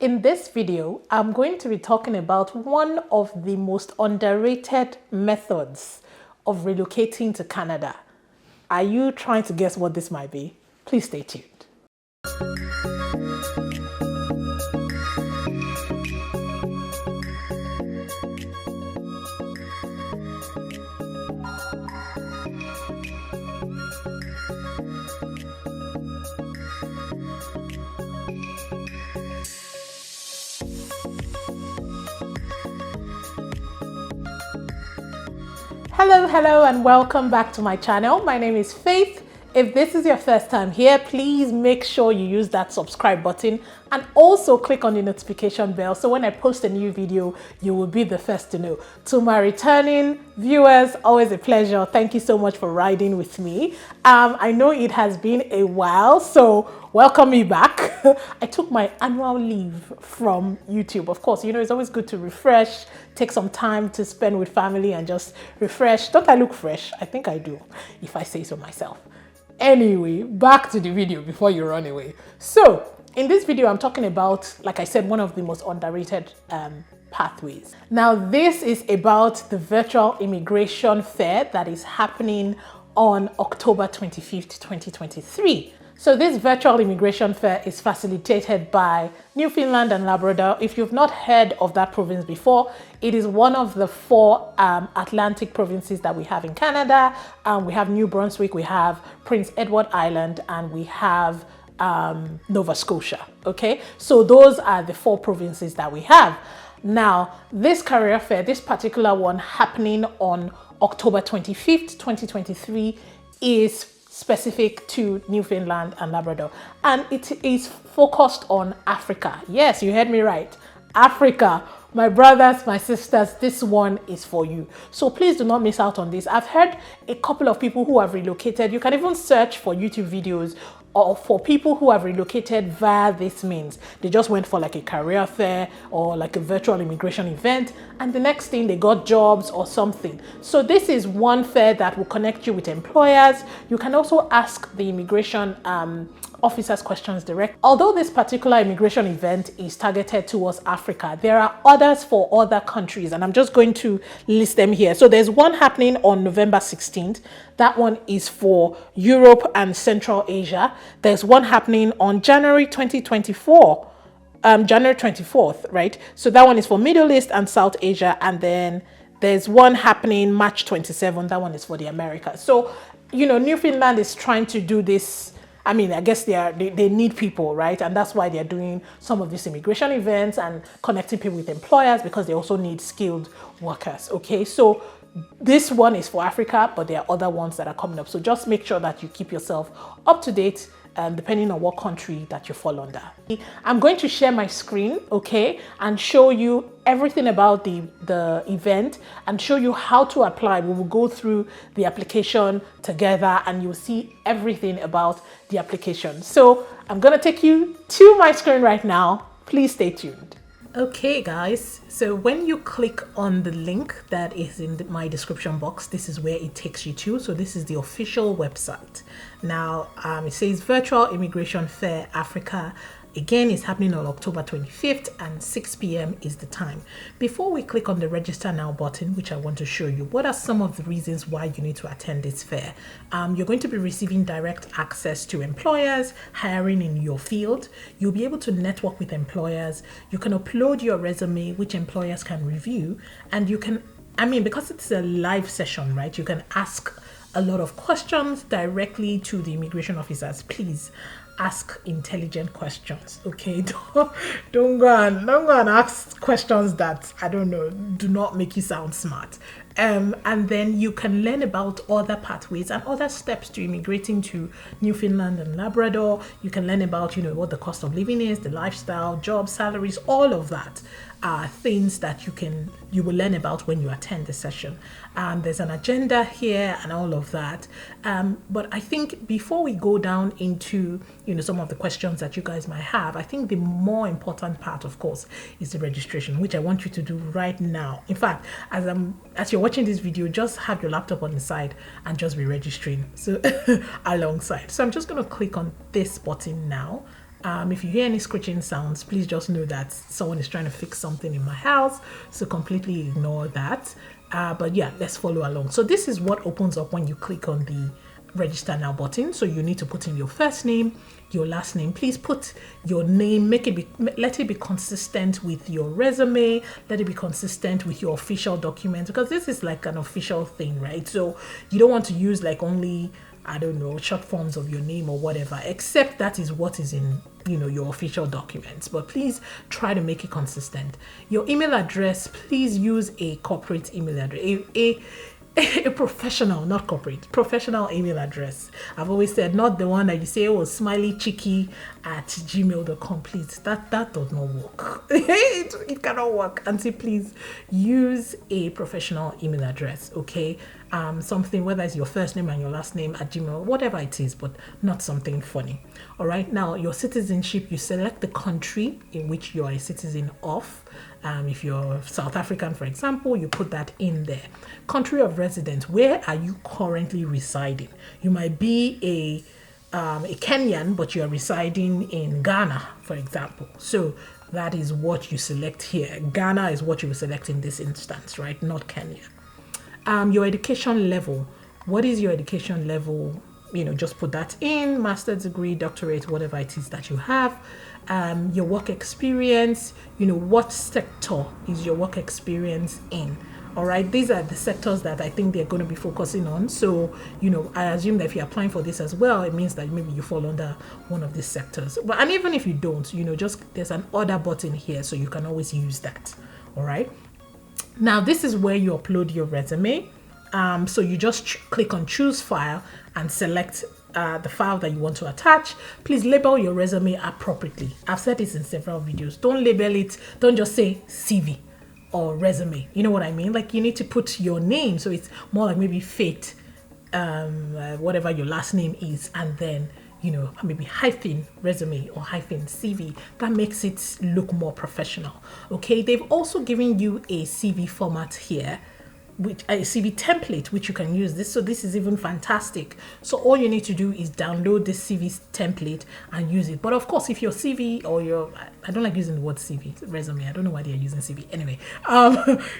In this video, I'm going to be talking about one of the most underrated methods of relocating to Canada. Are you trying to guess what this might be? Please stay tuned. Hello, and welcome back to my channel. My name is Faith. If this is your first time here, please make sure you use that subscribe button and also click on the notification bell so when I post a new video, you will be the first to know. To my returning viewers, always a pleasure. Thank you so much for riding with me. I know it has been a while, so welcome me back. I took my annual leave from YouTube. Of course, you know, it's always good to refresh, take some time to spend with family and just refresh. Don't I look fresh? I think I do, if I say so myself. Anyway, back to the video before you run away. So, in this video, I'm talking about, like I said, one of the most underrated pathways. Now, this is about the virtual immigration fair that is happening on October 25th, 2023. So this virtual immigration fair is facilitated by Newfoundland and Labrador. If you've not heard of that province before, it is one of the four Atlantic provinces that we have in Canada. We have New Brunswick, we have Prince Edward Island, and we have Nova Scotia. Okay, so those are the four provinces that we have. Now, this career fair, this particular one happening on October 25th, 2023, is specific to Newfoundland and Labrador, and it is focused on Africa. Yes, you heard me right. Africa. My brothers, my sisters, this one is for you. So please do not miss out on this. I've heard a couple of people who have relocated. You can even search for YouTube videos or for people who have relocated via this means. They just went for like a career fair or like a virtual immigration event, and the next thing they got jobs or something. So this is one fair that will connect you with employers. You can also ask the immigration officers questions direct. Although this particular immigration event is targeted towards Africa, there are others for other countries, and I'm just going to list them here. So there's one happening on November 16th. That one is for Europe and Central Asia. There's one happening on January 2024, January 24th, right? So that one is for Middle East and South Asia. And then there's one happening March 27th. That one is for the Americas. So, you know, Newfoundland is trying to do this. I mean, I guess they need people, right? And that's why they're doing some of these immigration events and connecting people with employers, because they also need skilled workers, okay? So this one is for Africa, but there are other ones that are coming up. So just make sure that you keep yourself up to date, depending on what country that you fall under. I'm going to share my screen, okay, and show you everything about the event and show you how to apply. We will go through the application together and you'll see everything about the application. So I'm going to take you to my screen right now. Please stay tuned. Okay guys, so when you click on the link that is in my description box, this is where it takes you to. So this is the official website. Now it says Virtual Immigration Fair Africa. Again, it's happening on October 25th and 6 p.m. is the time. Before we click on the register now button, which I want to show you, what are some of the reasons why you need to attend this fair? You're going to be receiving direct access to employers, hiring in your field. You'll be able to network with employers. You can upload your resume, which employers can review. And you can, I mean, because it's a live session, right? You can ask a lot of questions directly to the immigration officers. Please ask intelligent questions, okay? Don't go and ask questions that, I don't know, do not make you sound smart. And then you can learn about other pathways and other steps to immigrating to Newfoundland and Labrador. You can learn about, you know, what the cost of living is, the lifestyle, job, salaries, all of that are things that you will learn about when you attend the session. There's an agenda here and all of that. But I think before we go down into, you know, some of the questions that you guys might have, I think the more important part, of course, is the registration, which I want you to do right now. In fact, as you're watching this video, just have your laptop on the side and just be registering so alongside. So I'm just going to click on this button now If you hear any screeching sounds, please just know that someone is trying to fix something in my house, so completely ignore that. But yeah, let's follow along. So this is what opens up when you click on the register now button. So you need to put in your first name, your last name. Please put your name, let it be consistent with your resume, let it be consistent with your official document, because this is like an official thing, right? So you don't want to use like only, I don't know, short forms of your name or whatever, except that is what is in, your official documents. But please try to make it consistent. Your email address, please use a corporate email address, a professional, not corporate, professional email address. I've always said, not the one that you say, oh, smileychicky@gmail.com. Please, that does not work. it cannot work. Auntie, please use a professional email address, okay? Something, whether it's your first name and your last name at Gmail, whatever it is, but not something funny. All right, now your citizenship, you select the country in which you are a citizen of. If you're South African, for example, you put that in there. Country of residence, where are you currently residing? You might be a Kenyan, but you're residing in Ghana, for example. So that is what you select here. Ghana is what you will select in this instance, right? Not Kenya. Your education level. What is your education level? Just put that in, master's degree, doctorate, whatever it is that you have. Your work experience, what sector is your work experience in? All right, these are the sectors that I think they're going to be focusing on. So, I assume that if you're applying for this as well, it means that maybe you fall under one of these sectors. And even if you don't, just there's an order button here, so you can always use that. All right. Now, this is where you upload your resume. So you just click on choose file and select the file that you want to attach. Please label your resume appropriately. I've said this in several videos. Don't label it. Don't just say CV or resume. You know what I mean? Like, you need to put your name. So it's more like maybe Faith, whatever your last name is, and then maybe hyphen resume or hyphen CV. That makes it look more professional. Okay, they've also given you a CV format here, which a CV template, which you can use this. So this is even fantastic. So all you need to do is download this CV template and use it. But of course, if your CV or I don't like using the word CV, resume, I don't know why they're using CV. Anyway,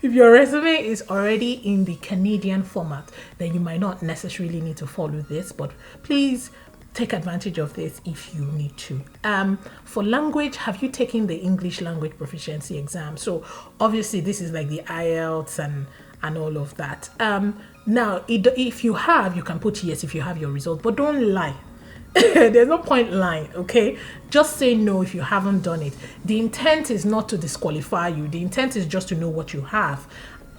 if your resume is already in the Canadian format, then you might not necessarily need to follow this, but please take advantage of this if you need to. For language, have you taken the English language proficiency exam? So obviously this is like the IELTS and all of that. Now, if you have, you can put yes if you have your result, but don't lie. There's no point lying, okay? Just say no if you haven't done it. The intent is not to disqualify you. The intent is just to know what you have.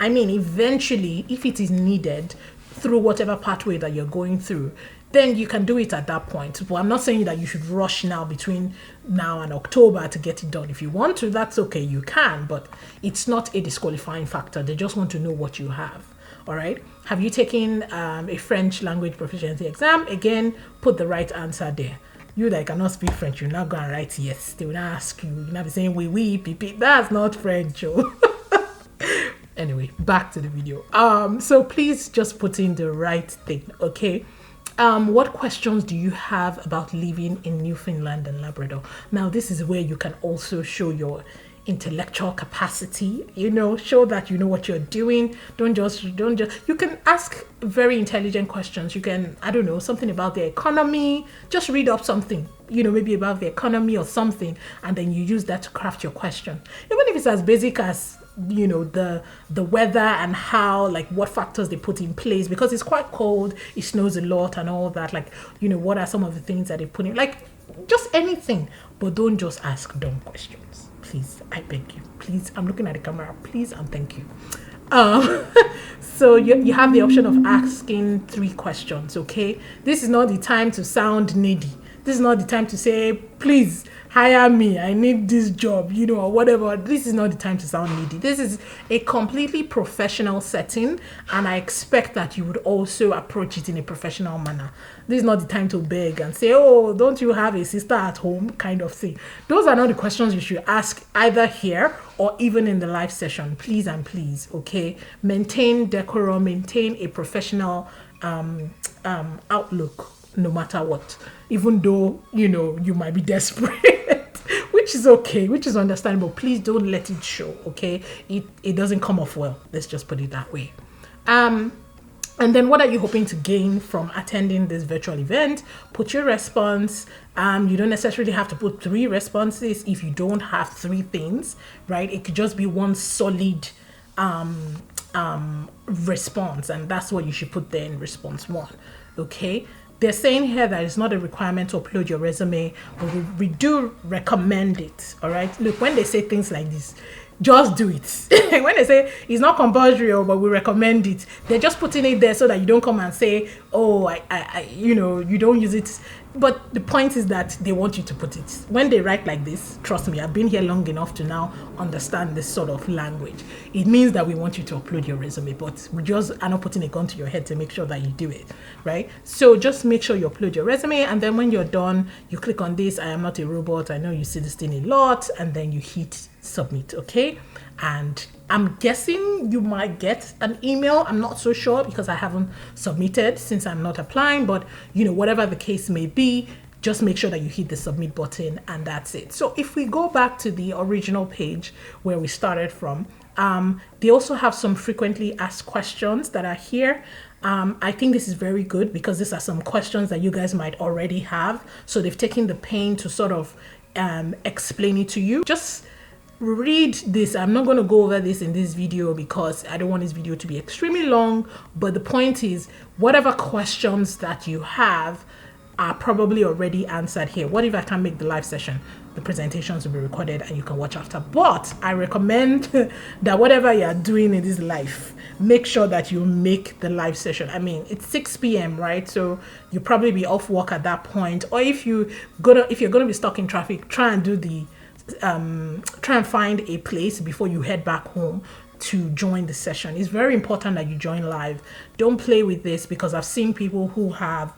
I mean, eventually, if it is needed through whatever pathway that you're going through, then you can do it at that point. But I'm not saying that you should rush now between now and October to get it done. If you want to, that's okay, you can, but it's not a disqualifying factor. They just want to know what you have. All right. Have you taken a French language proficiency exam? Again, put the right answer there. You that cannot speak French, you're not going to write yes. They will not ask you. You're not be saying oui, pipi. That's not French. Anyway, back to the video. So please just put in the right thing, okay? What questions do you have about living in Newfoundland and Labrador? Now, this is where you can also show your intellectual capacity, show that you know what you're doing. Don't just, you can ask very intelligent questions. You can, I don't know, something about the economy, just read up something, maybe about the economy or something, and then you use that to craft your question. Even if it's as basic as, the weather and how, like, what factors they put in place, because it's quite cold, it snows a lot and all that, like, what are some of the things that they put in, like, just anything. But don't just ask dumb questions, please. I beg you, please. I'm looking at the camera, please, and thank you. So you have the option of asking 3 questions, okay? This is not the time to sound needy. This is not the time to say, please hire me, I need this job, or whatever. This is not the time to sound needy. This is a completely professional setting, and I expect that you would also approach it in a professional manner. This is not the time to beg and say, oh, don't you have a sister at home, kind of thing. Those are not the questions you should ask either here or even in the live session. Please and please, okay? Maintain decorum, maintain a professional outlook. no matter what, even though, you know, you might be desperate, which is okay, which is understandable. Please don't let it show, okay? It doesn't come off well. Let's just put it that way. And then what are you hoping to gain from attending this virtual event? Put your response. You don't necessarily have to put 3 responses if you don't have 3 things, right? It could just be one solid response, and that's what you should put there in response 1, okay? They're saying here that it's not a requirement to upload your resume, but we do recommend it, all right? Look, when they say things like this, just do it. When they say it's not compulsory, but we recommend it, they're just putting it there so that you don't come and say, oh, I you know, you don't use it. But the point is that they want you to put it. When they write like this, trust me, I've been here long enough to now understand this sort of language. It means that we want you to upload your resume, but we just are not putting a gun to your head to make sure that you do it, right? So just make sure you upload your resume, and then when you're done, you click on this, I am not a robot. I know you see this thing a lot, and then you hit submit, okay? And I'm guessing you might get an email. I'm not so sure because I haven't submitted since I'm not applying, but you know, whatever the case may be, just make sure that you hit the submit button, and that's it. So if we go back to the original page where we started from, they also have some frequently asked questions that are here. I think this is very good because these are some questions that you guys might already have. So they've taken the pain to sort of explain it to you. Just read this. I'm not going to go over this in this video because I don't want this video to be extremely long, but the point is whatever questions that you have are probably already answered here. What if I can't make the live session? The presentations will be recorded and you can watch after. But I recommend that whatever you are doing in this life, make sure that you make the live session. I mean, it's 6 p.m, right? So you'll probably be off work at that point. Or if you're gonna be stuck in traffic, try and find a place before you head back home to join the session. It's very important that you join live. Don't play with this because I've seen people who have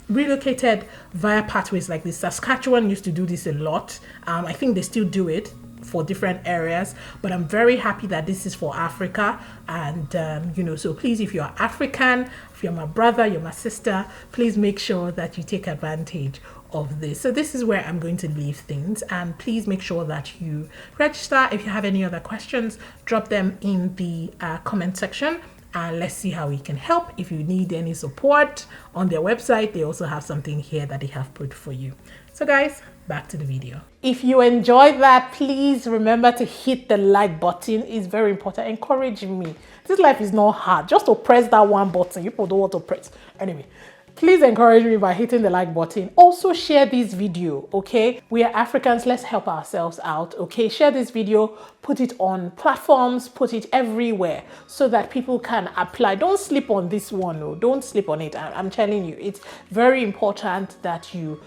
relocated via pathways like this. Saskatchewan used to do this a lot. I think they still do it for different areas, but I'm very happy that this is for Africa. And you know, so please, if you're African, if you're my brother, you're my sister, please make sure that you take advantage of this. So this is where I'm going to leave things, and please make sure that you register. If you have any other questions, drop them in the comment section, and let's see how we can help. If you need any support on their website, they also have something here that they have put for you. So guys, back to the video. If you enjoyed that, please remember to hit the like button. It's very important. Encourage me. This life is not hard. Just to press that one button. You people don't want to press. Anyway, please encourage me by hitting the like button. Also share this video, okay? We are Africans, let's help ourselves out, okay? Share this video, put it on platforms, put it everywhere so that people can apply. Don't sleep on this one, no, don't sleep on it. I'm telling you, it's very important that you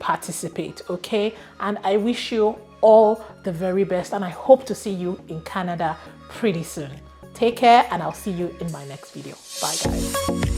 participate, okay? And I wish you all the very best, and I hope to see you in Canada pretty soon. Take care, and I'll see you in my next video. Bye guys.